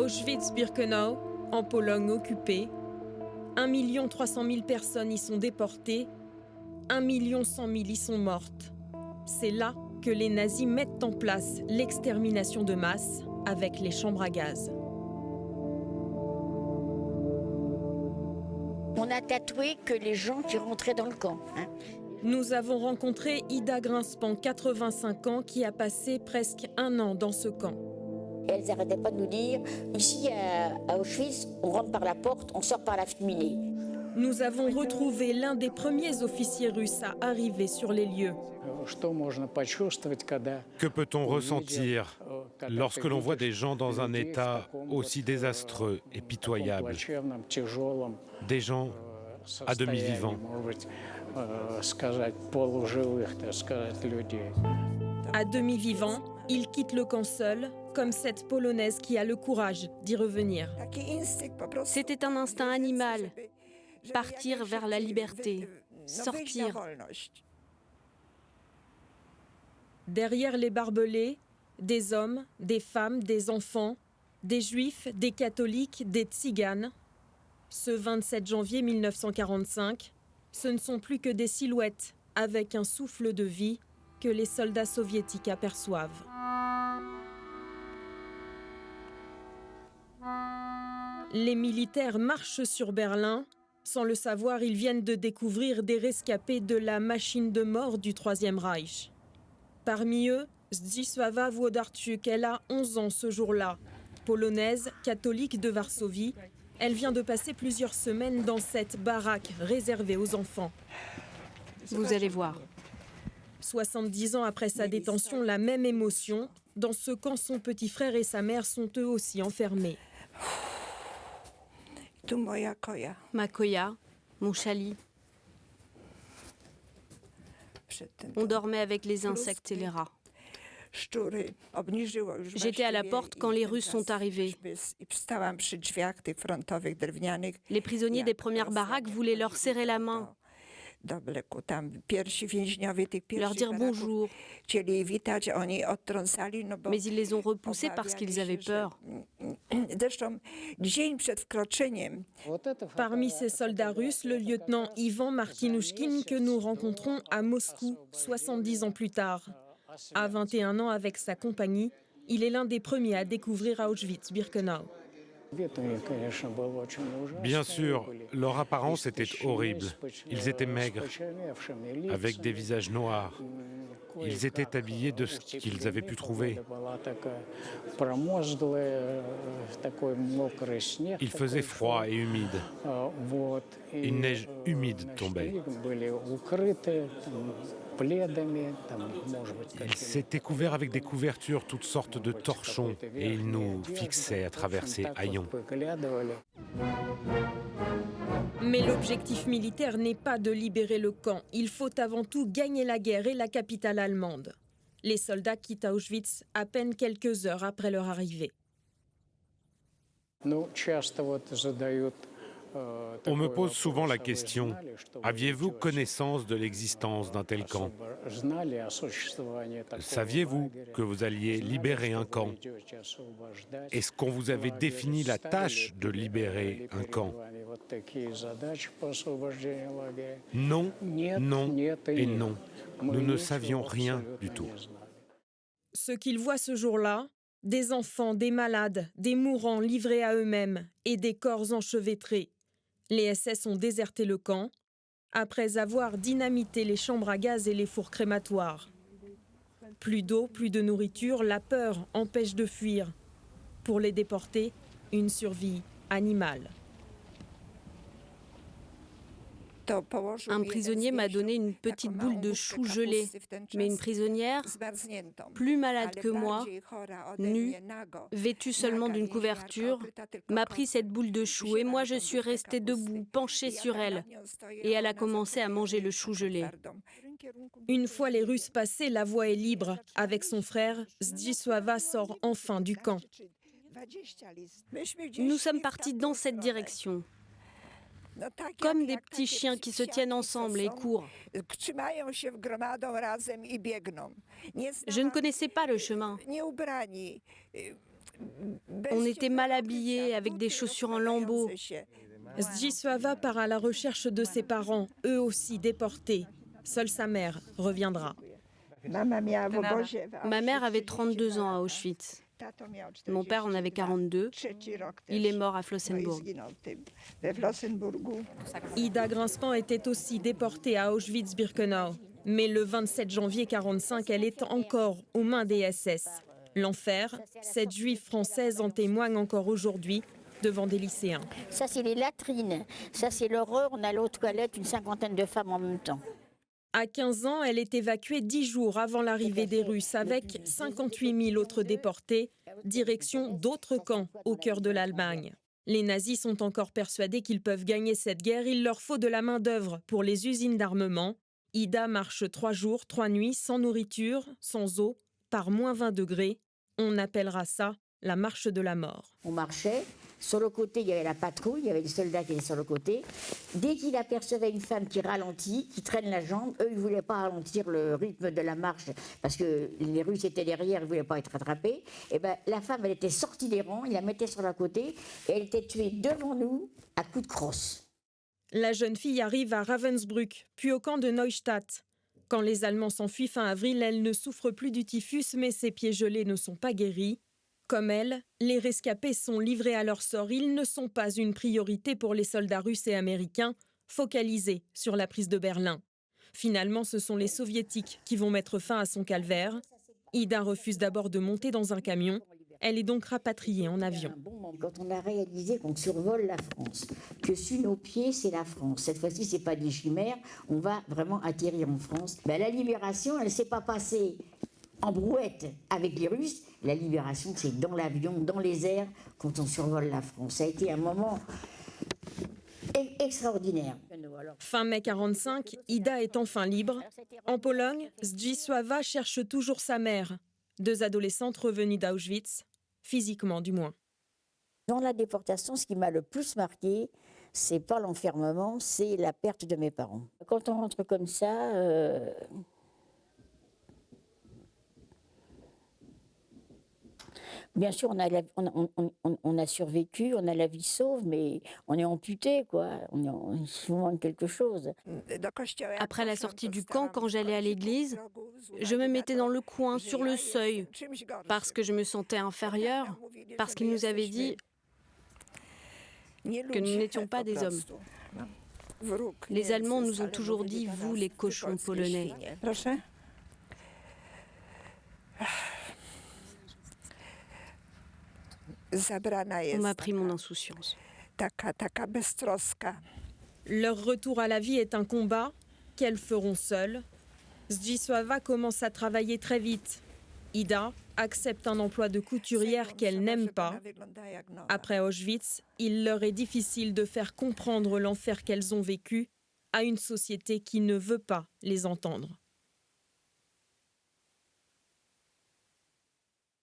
Auschwitz-Birkenau, en Pologne occupée, 1 300 000 personnes y sont déportées, 1 100 000 y sont mortes. C'est là que les nazis mettent en place l'extermination de masse avec les chambres à gaz. On a tatoué que les gens qui rentraient dans le camp. Nous avons rencontré Ida Grinspan, 85 ans, qui a passé presque 1 an dans ce camp. Elles n'arrêtaient pas de nous dire, ici à Auschwitz, on rentre par la porte, on sort par la cheminée. Nous avons retrouvé l'un des premiers officiers russes à arriver sur les lieux. Que peut-on ressentir lorsque l'on voit des gens dans un état aussi désastreux et pitoyable? Des gens à demi-vivants. À demi-vivants, ils quittent le camp seuls, comme cette Polonaise qui a le courage d'y revenir. C'était un instinct animal, partir vers la liberté, sortir. Derrière les barbelés, des hommes, des femmes, des enfants, des juifs, des catholiques, des tziganes. Ce 27 janvier 1945, ce ne sont plus que des silhouettes avec un souffle de vie que les soldats soviétiques aperçoivent. Les militaires marchent sur Berlin. Sans le savoir, ils viennent de découvrir des rescapés de la machine de mort du Troisième Reich. Parmi eux, Zdzisława Włodarczyk, elle a 11 ans ce jour-là. Polonaise, catholique de Varsovie, elle vient de passer plusieurs semaines dans cette baraque réservée aux enfants. Vous allez voir. 70 ans après sa détention, la même émotion. Dans ce camp, son petit frère et sa mère sont eux aussi enfermés. Ma koya, mon chali. On dormait avec les insectes et les rats. J'étais à la porte quand les Russes sont arrivés. Les prisonniers des premières baraques voulaient leur serrer la main, leur dire bonjour. Mais ils les ont repoussés parce qu'ils avaient peur. Parmi ces soldats russes, le lieutenant Ivan Martinouchkine que nous rencontrons à Moscou 70 ans plus tard. À 21 ans avec sa compagnie, il est l'un des premiers à découvrir Auschwitz-Birkenau. Bien sûr, leur apparence était horrible. Ils étaient maigres, avec des visages noirs. Ils étaient habillés de ce qu'ils avaient pu trouver. Il faisait froid et humide. Une neige humide tombait. Ils s'étaient couverts avec des couvertures, toutes sortes de torchons, et ils nous fixaient à travers ces haillons. Mais l'objectif militaire n'est pas de libérer le camp. Il faut avant tout gagner la guerre et la capitale allemande. Les soldats quittent Auschwitz à peine quelques heures après leur arrivée. On me pose souvent la question, aviez-vous connaissance de l'existence d'un tel camp? Saviez-vous que vous alliez libérer un camp? Est-ce qu'on vous avait défini la tâche de libérer un camp? Non, non et non. Nous ne savions rien du tout. Ce qu'ils voient ce jour-là, des enfants, des malades, des mourants livrés à eux-mêmes et des corps enchevêtrés. Les SS ont déserté le camp après avoir dynamité les chambres à gaz et les fours crématoires. Plus d'eau, plus de nourriture, la peur empêche de fuir. Pour les déportés, une survie animale. Un prisonnier m'a donné une petite boule de chou gelé, mais une prisonnière, plus malade que moi, nue, vêtue seulement d'une couverture, m'a pris cette boule de chou et moi je suis restée debout, penchée sur elle, et elle a commencé à manger le chou gelé. Une fois les Russes passés, la voie est libre. Avec son frère, Zdzisława sort enfin du camp. Nous sommes partis dans cette direction. Comme des petits chiens qui se tiennent ensemble et courent. Je ne connaissais pas le chemin. On était mal habillés, avec des chaussures en lambeaux. Zdzisława part à la recherche de ses parents, eux aussi déportés. Seule sa mère reviendra. Ma mère avait 32 ans à Auschwitz. Mon père en avait 42. Il est mort à Flossenburg. Ida Grinspan était aussi déportée à Auschwitz-Birkenau. Mais le 27 janvier 1945, elle est encore aux mains des SS. L'enfer, cette juive française en témoigne encore aujourd'hui devant des lycéens. Ça, c'est les latrines. Ça, c'est l'horreur. On a l'autre toilette, une cinquantaine de femmes en même temps. À 15 ans, elle est évacuée 10 jours avant l'arrivée des Russes avec 58 000 autres déportés, direction d'autres camps au cœur de l'Allemagne. Les nazis sont encore persuadés qu'ils peuvent gagner cette guerre, il leur faut de la main-d'œuvre pour les usines d'armement. Ida marche 3 jours, 3 nuits, sans nourriture, sans eau, par moins 20 degrés. On appellera ça la marche de la mort. On marchait. Sur le côté, il y avait la patrouille, il y avait des soldats qui étaient sur le côté. Dès qu'il apercevait une femme qui ralentit, qui traîne la jambe, eux, ils ne voulaient pas ralentir le rythme de la marche parce que les Russes étaient derrière, ils ne voulaient pas être attrapés. Et ben, la femme, elle était sortie des rangs, ils la mettaient sur le côté et elle était tuée devant nous à coups de crosse. La jeune fille arrive à Ravensbrück, puis au camp de Neustadt. Quand les Allemands s'enfuient fin avril, elle ne souffre plus du typhus, mais ses pieds gelés ne sont pas guéris. Comme elle, les rescapés sont livrés à leur sort. Ils ne sont pas une priorité pour les soldats russes et américains, focalisés sur la prise de Berlin. Finalement, ce sont les soviétiques qui vont mettre fin à son calvaire. Ida refuse d'abord de monter dans un camion. Elle est donc rapatriée en avion. Quand on a réalisé qu'on survole la France, que sur nos pieds, c'est la France. Cette fois-ci, ce n'est pas des chimères, on va vraiment atterrir en France. Ben, la libération, elle ne s'est pas passée en brouette avec les Russes. La libération, c'est dans l'avion, dans les airs, quand on survole la France. Ça a été un moment extraordinaire. Fin mai 1945, Ida est enfin libre. En Pologne, Zdzisława cherche toujours sa mère. 2 adolescentes revenues d'Auschwitz, physiquement du moins. Dans la déportation, ce qui m'a le plus marqué, c'est pas l'enfermement, c'est la perte de mes parents. Quand on rentre comme ça, bien sûr, on a survécu, on a la vie sauve, mais on est amputé, quoi. Il nous manque quelque chose. Après la sortie du camp, quand j'allais à l'église, je me mettais dans le coin, sur le seuil, parce que je me sentais inférieure, parce qu'ils nous avaient dit que nous n'étions pas des hommes. Les Allemands nous ont toujours dit « vous, les cochons polonais ». On m'a pris mon insouciance. Leur retour à la vie est un combat qu'elles feront seules. Zdzisława commence à travailler très vite. Ida accepte un emploi de couturière qu'elle n'aime pas. Après Auschwitz, il leur est difficile de faire comprendre l'enfer qu'elles ont vécu à une société qui ne veut pas les entendre.